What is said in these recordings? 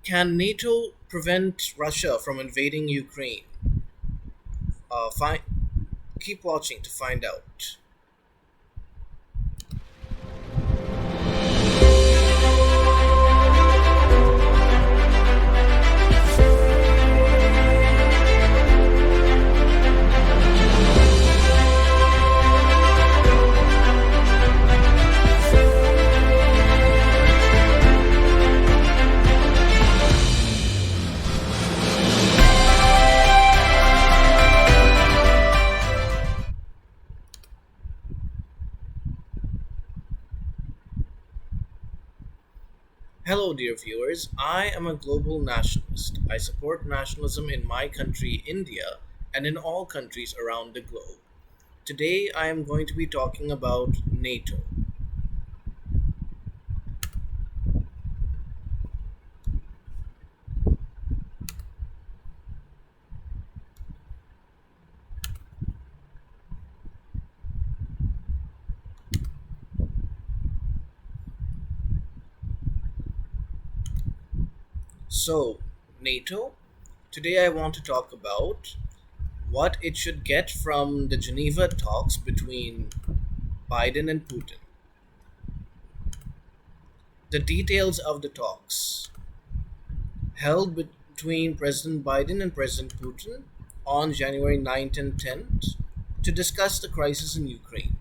Can NATO prevent Russia from invading Ukraine? Fine. Keep watching to find out. Hello, dear viewers. I am a global nationalist. I support nationalism in my country, India, and in all countries around the globe. Today, I am going to be talking about NATO. So, NATO, today I want to talk about what it should get from the Geneva talks between Biden and Putin. The details of the talks held between President Biden and President Putin on January 9th and 10th to discuss the crisis in Ukraine.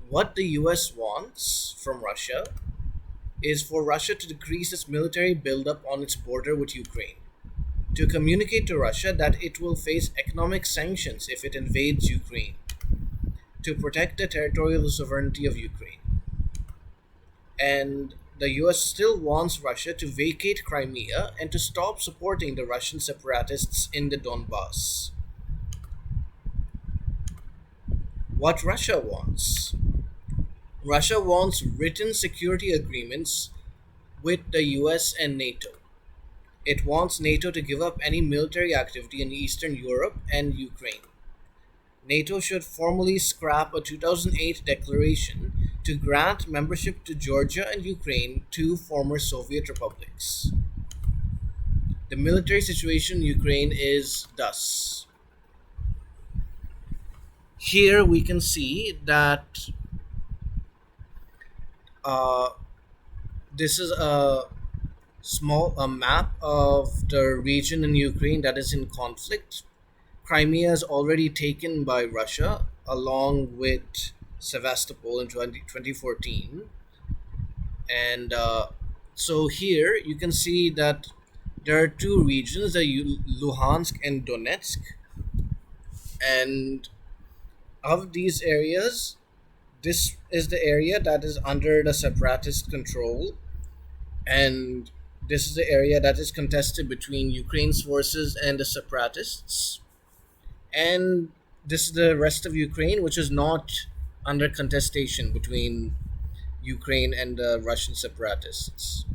What the US wants from Russia is for Russia to decrease its military buildup on its border with Ukraine, to communicate to Russia that it will face economic sanctions if it invades Ukraine, to protect the territorial sovereignty of Ukraine. And the US still wants Russia to vacate Crimea and to stop supporting the Russian separatists in the Donbass. What Russia wants? Russia wants written security agreements with the US and NATO. It wants NATO to give up any military activity in Eastern Europe and Ukraine. NATO should formally scrap a 2008 declaration to grant membership to Georgia and Ukraine, two former Soviet republics. The military situation in Ukraine is thus. Here we can see that uh, this is a map of the region in Ukraine that is in conflict. Crimea is already taken by Russia, along with Sevastopol in 2014. And so here you can see that there are two regions, Luhansk and Donetsk. And of these areas, this is the area that is under the separatist control, and this is the area that is contested between Ukraine's forces and the separatists. And this is the rest of Ukraine, which is not under contestation between Ukraine and the Russian separatists.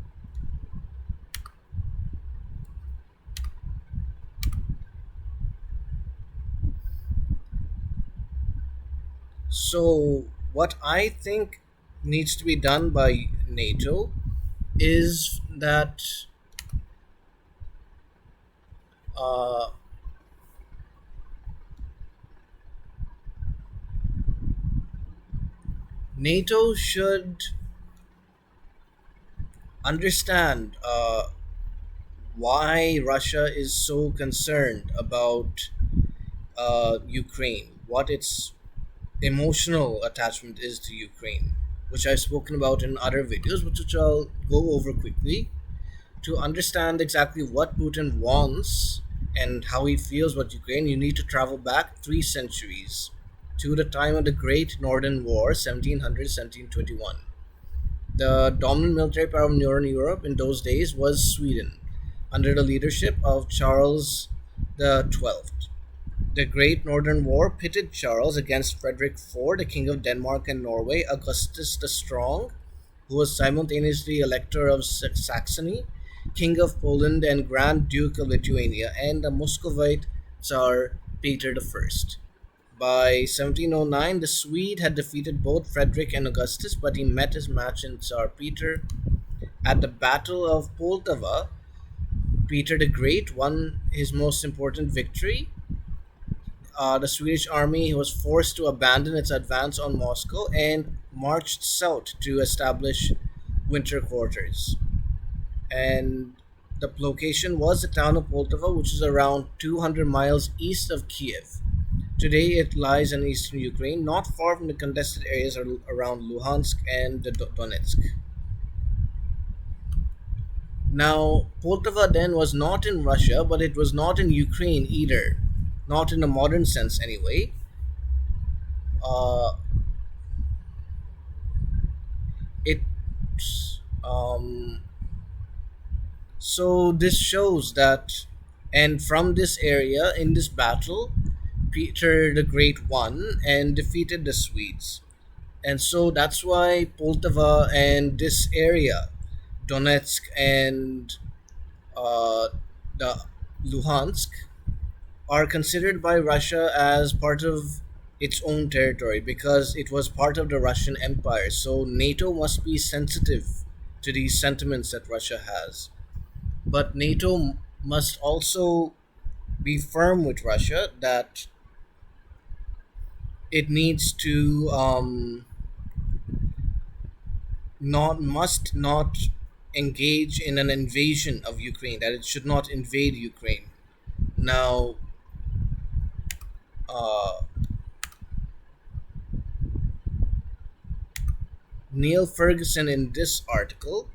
So, what I think needs to be done by NATO is that uh, NATO should understand why Russia is so concerned about Ukraine, what its emotional attachment is to Ukraine, which I've spoken about in other videos, which I'll go over quickly. To understand exactly what Putin wants and how he feels about Ukraine, you need to travel back 3 centuries to the time of the Great Northern War, 1700 1721. The dominant military power of Northern Europe in those days was Sweden, under the leadership of Charles the 12th. The Great Northern War pitted Charles against Frederick IV, the King of Denmark and Norway, Augustus the Strong, who was simultaneously Elector of Saxony, King of Poland, and Grand Duke of Lithuania, and the Muscovite Tsar Peter I. By 1709, the Swede had defeated both Frederick and Augustus, but he met his match in Tsar Peter. At the Battle of Poltava, Peter the Great won his most important victory. The Swedish army was forced to abandon its advance on Moscow and marched south to establish winter quarters. And the location was the town of Poltava, which is around 200 miles east of Kiev. Today, it lies in eastern Ukraine, not far from the contested areas around Luhansk and Donetsk. Now, Poltava then was not in Russia, but it was not in Ukraine either, not in a modern sense anyway. Uh, it um, so this shows that, and from this area in this battle, Peter the Great won and defeated the Swedes. And so that's why Poltava and this area, Donetsk and uh, the Luhansk, are considered by Russia as part of its own territory because it was part of the Russian Empire. So NATO must be sensitive to these sentiments that Russia has. But NATO must also be firm with Russia that it needs to not engage in an invasion of Ukraine, that it should not invade Ukraine. Now, uh, Neil Ferguson in this article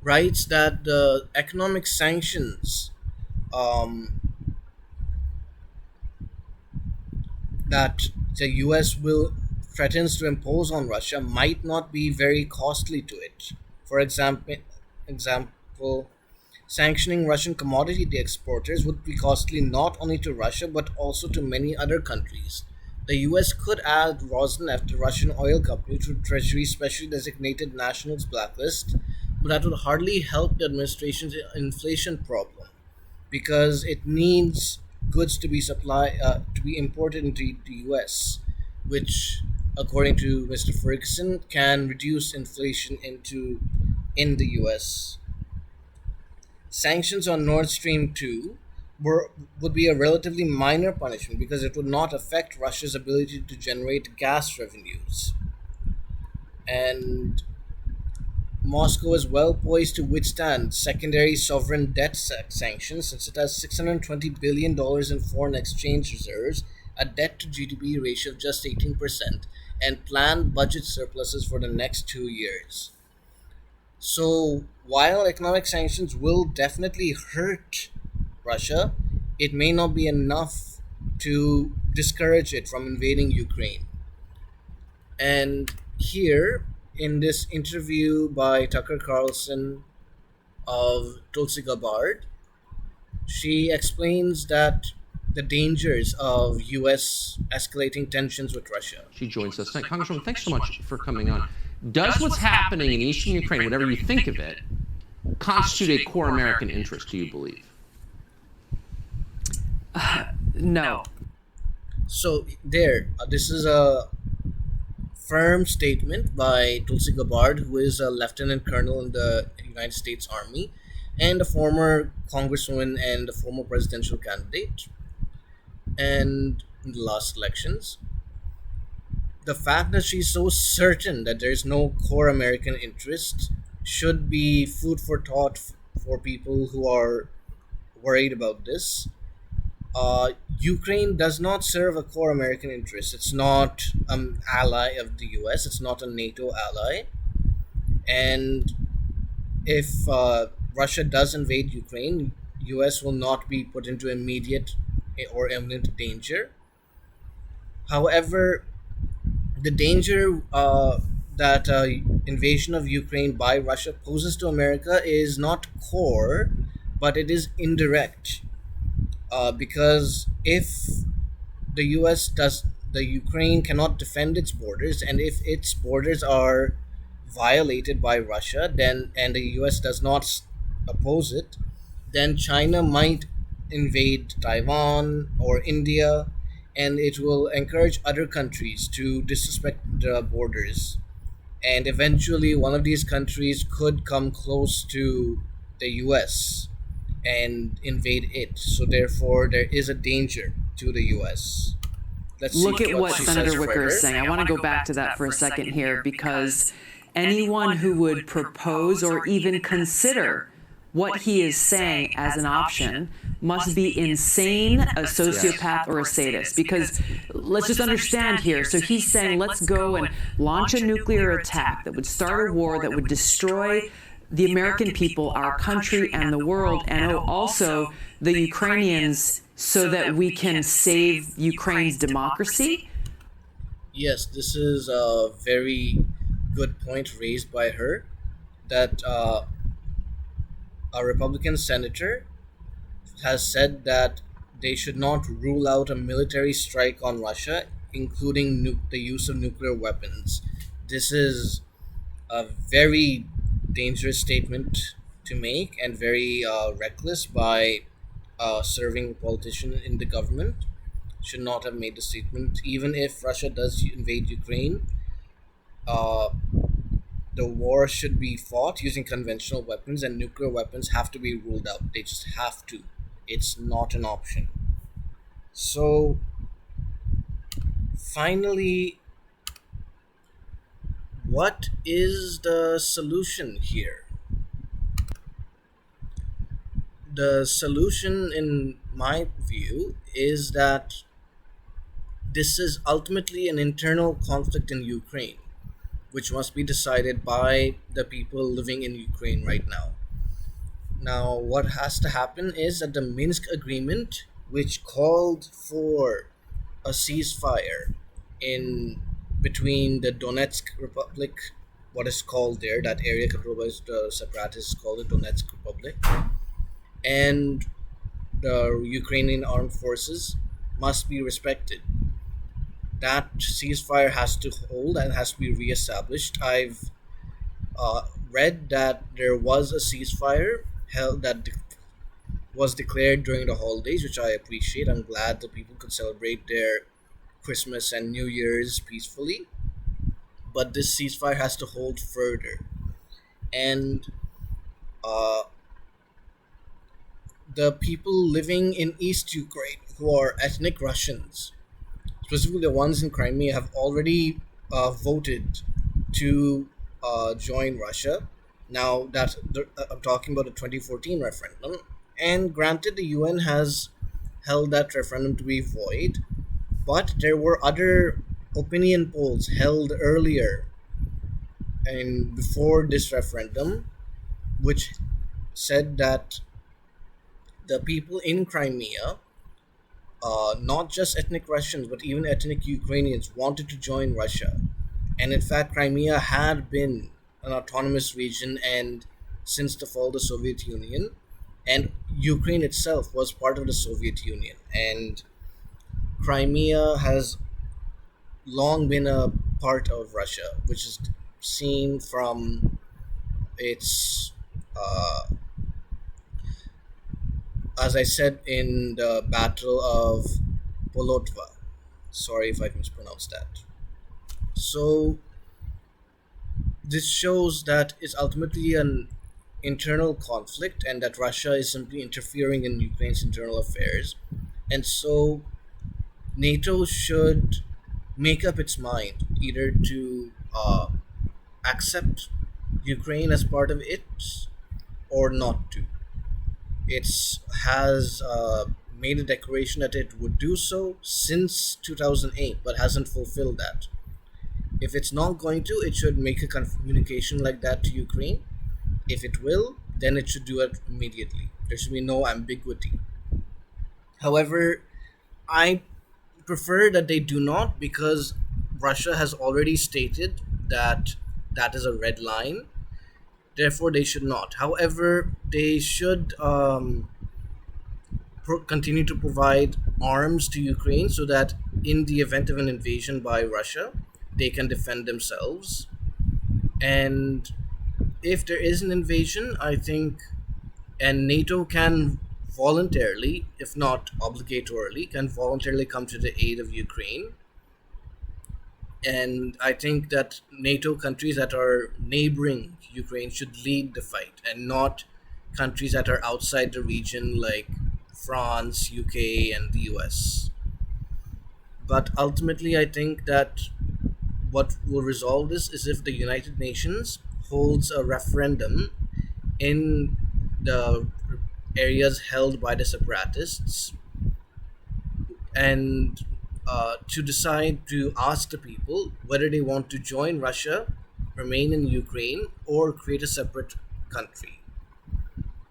writes that the economic sanctions um, that the U.S. will threatens to impose on Russia might not be very costly to it. For example, sanctioning Russian commodity exporters would be costly not only to Russia but also to many other countries. The US could add Rosneft, the Russian oil company, to Treasury's specially designated nationals blacklist, but that would hardly help the administration's inflation problem because it needs goods to be imported into the US, which, according to Mr. Ferguson, can reduce inflation in the US. Sanctions on Nord Stream 2 would be a relatively minor punishment because it would not affect Russia's ability to generate gas revenues. And Moscow is well poised to withstand secondary sovereign debt sanctions since it has $620 billion in foreign exchange reserves, a debt to GDP ratio of just 18%, and planned budget surpluses for the next 2 years. So, while economic sanctions will definitely hurt Russia, it may not be enough to discourage it from invading Ukraine. And here, in this interview by Tucker Carlson of Tulsi Gabbard, she explains that the dangers of U.S. escalating tensions with Russia. She joins us tonight. Congresswoman, thanks so much for coming on. Does what's happening in eastern Ukraine, whatever you think of it, constitute a core American interest, do you believe? No. So this is a firm statement by Tulsi Gabbard, who is a lieutenant colonel in the United States Army and a former congresswoman and a former presidential candidate. And in the last elections, the fact that she's so certain that there's no core American interest should be food for thought for people who are worried about this. Ukraine does not serve a core American interest. It's not an ally of the US. It's not a NATO ally. And if Russia does invade Ukraine, US will not be put into immediate or imminent danger. However, the danger that invasion of Ukraine by Russia poses to America is not core, but it is indirect. Because if the U.S. does the Ukraine cannot defend its borders, and if its borders are violated by Russia, then and the U.S. does not oppose it, then China might invade Taiwan or India, and it will encourage other countries to disrespect the borders. And eventually, one of these countries could come close to the US and invade it. So, therefore, there is a danger to the US. Let's see Look at what what she says Senator Wicker is further. saying. I want to go back to that for a second here, because anyone who would propose or even consider what he is saying as an option must be insane, a sociopath, or a sadist. Because let's just understand here. So he's saying, let's go and launch a nuclear attack that would start a war that would destroy the American people, our country, and the world, and also the Ukrainians, so that we can save Ukraine's democracy. Yes, this is a very good point raised by her, that a Republican senator has said that they should not rule out a military strike on Russia, including the use of nuclear weapons. This is a very dangerous statement to make, and very reckless by a serving politician in the government. Should not have made the statement. Even if Russia does invade Ukraine, uh, the war should be fought using conventional weapons, and nuclear weapons have to be ruled out. They just have to. It's not an option. So, finally, what is the solution here? The solution, in my view, is that this is ultimately an internal conflict in Ukraine, which must be decided by the people living in Ukraine right now. Now, what has to happen is that the Minsk agreement, which called for a ceasefire in between the Donetsk Republic, what is called there, that area controlled by the separatists called the Donetsk Republic, and the Ukrainian armed forces, must be respected. That ceasefire has to hold and has to be reestablished. I've read that there was a ceasefire held that was declared during the holidays, which I appreciate. I'm glad that people could celebrate their Christmas and New Year's peacefully. But this ceasefire has to hold further. And uh, the people living in East Ukraine, who are ethnic Russians, specifically the ones in Crimea, have already voted to join Russia. Now that I'm talking about the 2014 referendum, and granted, the UN has held that referendum to be void, but there were other opinion polls held earlier and before this referendum, which said that the people in Crimea, not just ethnic Russians, but even ethnic Ukrainians, wanted to join Russia. And in fact, Crimea had been an autonomous region and since the fall of the Soviet Union, and Ukraine itself was part of the Soviet Union. And Crimea has long been a part of Russia, which is seen from its, as I said, in the Battle of Polotva. Sorry if I mispronounced that. So this shows that it's ultimately an internal conflict, and that Russia is simply interfering in Ukraine's internal affairs. And so NATO should make up its mind either to accept Ukraine as part of it or not to. It has made a declaration that it would do so since 2008, but hasn't fulfilled that. If it's not going to, it should make a communication like that to Ukraine. If it will, then it should do it immediately. There should be no ambiguity. However, I prefer that they do not, because Russia has already stated that that is a red line. Therefore, they should not. However, they should continue to provide arms to Ukraine so that in the event of an invasion by Russia, they can defend themselves. And if there is an invasion, I think, and NATO can voluntarily, if not obligatorily, can voluntarily come to the aid of Ukraine. And I think that NATO countries that are neighboring Ukraine should lead the fight, and not countries that are outside the region like France, UK, and the US. But ultimately, I think that what will resolve this is if the United Nations holds a referendum in the areas held by the separatists, and to decide to ask the people whether they want to join Russia, remain in Ukraine, or create a separate country.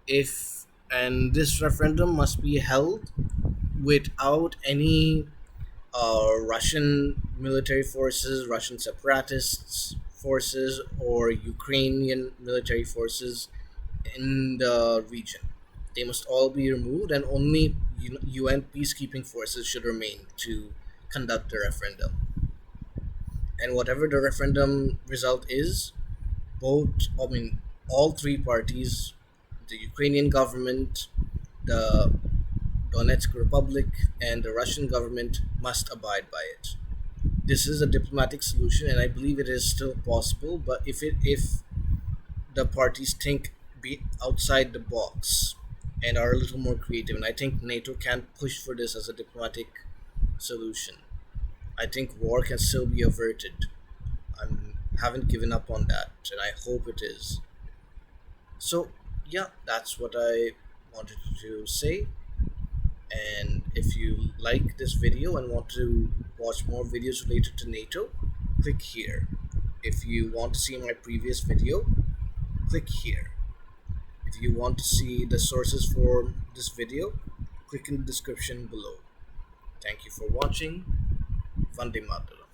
If and this referendum must be held without any Russian military forces, Russian separatists forces, or Ukrainian military forces in the region. They must all be removed, and only UN peacekeeping forces should remain to conduct the referendum. And whatever the referendum result is, all three parties, the Ukrainian government, the Donetsk Republic, and the Russian government, must abide by it. This is a diplomatic solution, and I believe it is still possible. But if the parties think be outside the box and are a little more creative, and I think NATO can push for this as a diplomatic solution, I think war can still be averted. I haven't given up on that, and I hope it is. So yeah, that's what I wanted to say. And if you like this video and want to watch more videos related to NATO, click here. If you want to see my previous video, click here. If you want to see the sources for this video, click in the description below. Thank you for watching. Vande Mataram.